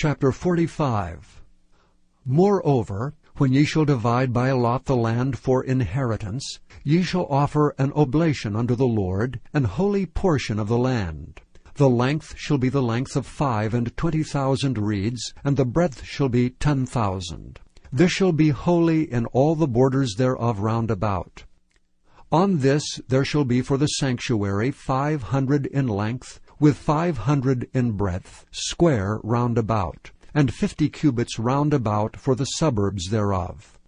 Chapter 45. Moreover, when ye shall divide by lot the land for inheritance, ye shall offer an oblation unto the Lord, an holy portion of the land. The length shall be the length of 25,000 reeds, and the breadth shall be 10,000. This shall be holy in all the borders thereof round about. On this there shall be for the sanctuary 500 in length, with 500 in breadth, square round about, and 50 cubits round about for the suburbs thereof.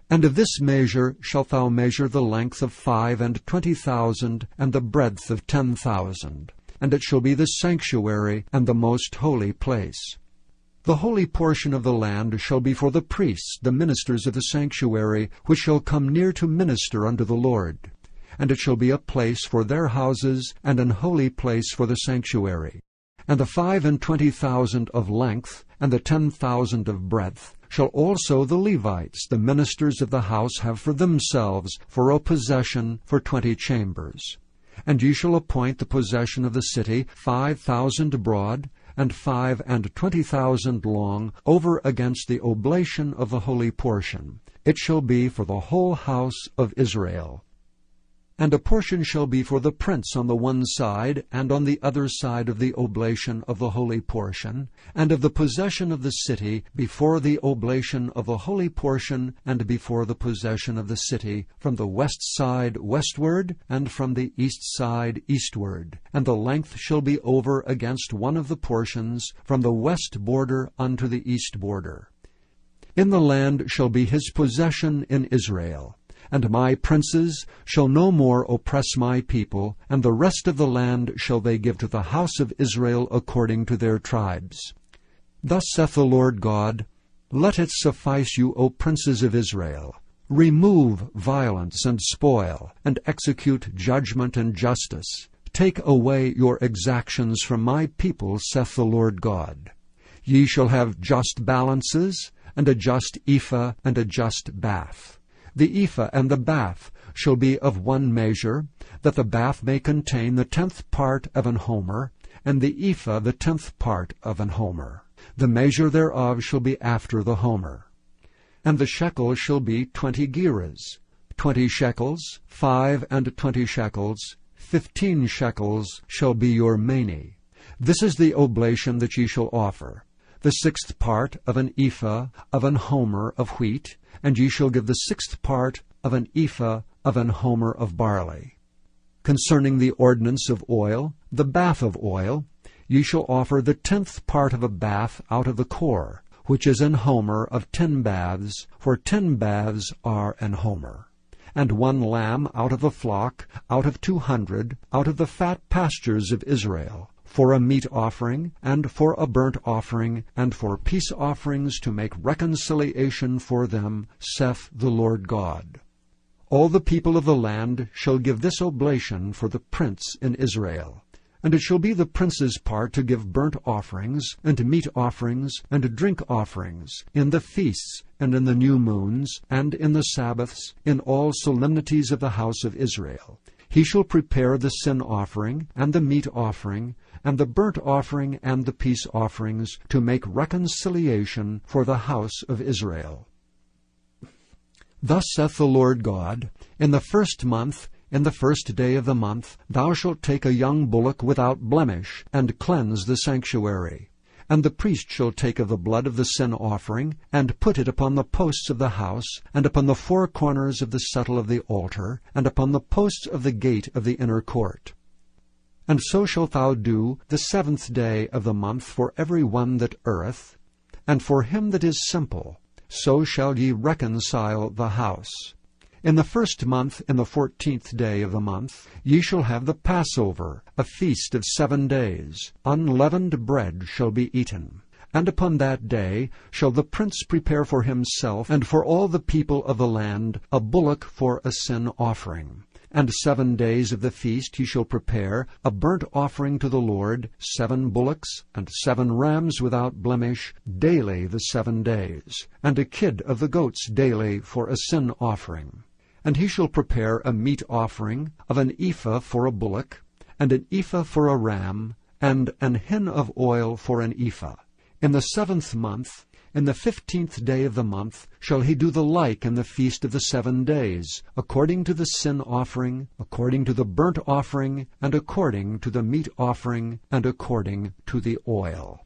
And of this measure shalt thou measure the length of 25,000, and the breadth of 10,000. And it shall be the sanctuary and the most holy place. The holy portion of the land shall be for the priests, the ministers of the sanctuary, which shall come near to minister unto the Lord. And it shall be a place for their houses, and an holy place for the sanctuary. And the 25,000 of length, and the 10,000 of breadth, shall also the Levites, the ministers of the house, have for themselves for a possession for 20 chambers. And ye shall appoint the possession of the city 5,000 broad, and 25,000 long, over against the oblation of the holy portion. It shall be for the whole house of Israel. And a portion shall be for the prince on the one side, and on the other side of the oblation of the holy portion, and of the possession of the city, before the oblation of the holy portion, and before the possession of the city, from the west side westward, and from the east side eastward. And the length shall be over against one of the portions, from the west border unto the east border. In the land shall be his possession in Israel. And my princes shall no more oppress my people, and the rest of the land shall they give to the house of Israel according to their tribes. Thus saith the Lord God, Let it suffice you, O princes of Israel. Remove violence and spoil, and execute judgment and justice. Take away your exactions from my people, saith the Lord God. Ye shall have just balances, and a just ephah, and a just bath. The ephah and the bath shall be of one measure, that the bath may contain the 10th part of an homer, and the ephah the 10th part of an homer. The measure thereof shall be after the homer. And the shekel shall be 20 gerahs, 20 shekels, 25 shekels, 15 shekels shall be your mani. This is the oblation that ye shall offer. The 6th part of an ephah of an homer of wheat, and ye shall give the 6th part of an ephah of an homer of barley. Concerning the ordinance of oil, the bath of oil, ye shall offer the 10th part of a bath out of the core, which is an homer of 10 baths, for 10 baths are an homer. And 1 lamb out of a flock, out of 200, out of the fat pastures of Israel, for a meat offering, and for a burnt offering, and for peace offerings, to make reconciliation for them, saith the Lord God. All the people of the land shall give this oblation for the prince in Israel. And it shall be the prince's part to give burnt offerings, and meat offerings, and drink offerings, in the feasts, and in the new moons, and in the Sabbaths, in all solemnities of the house of Israel. He shall prepare the sin offering, and the meat offering, and the burnt offering, and the peace offerings, to make reconciliation for the house of Israel. Thus saith the Lord God, In the 1st month, in the 1st day of the month, thou shalt take a young bullock without blemish, and cleanse the sanctuary. And the priest shall take of the blood of the sin offering, and put it upon the posts of the house, and upon the 4 corners of the settle of the altar, and upon the posts of the gate of the inner court. And so shalt thou do the 7th day of the month for every one that erreth, and for him that is simple. So shall ye reconcile the house. In the 1st month, in the 14th day of the month, ye shall have the Passover, a feast of 7 days. Unleavened bread shall be eaten. And upon that day shall the prince prepare for himself and for all the people of the land a bullock for a sin offering. And 7 days of the feast he shall prepare a burnt offering to the Lord, 7 bullocks, and 7 rams without blemish, daily the 7 days, and a kid of the goats daily for a sin offering. And he shall prepare a meat offering of an ephah for a bullock, and an ephah for a ram, and an hin of oil for an ephah. In the 7th month, in the 15th day of the month, shall he do the like in the feast of the 7 days, according to the sin offering, according to the burnt offering, and according to the meat offering, and according to the oil.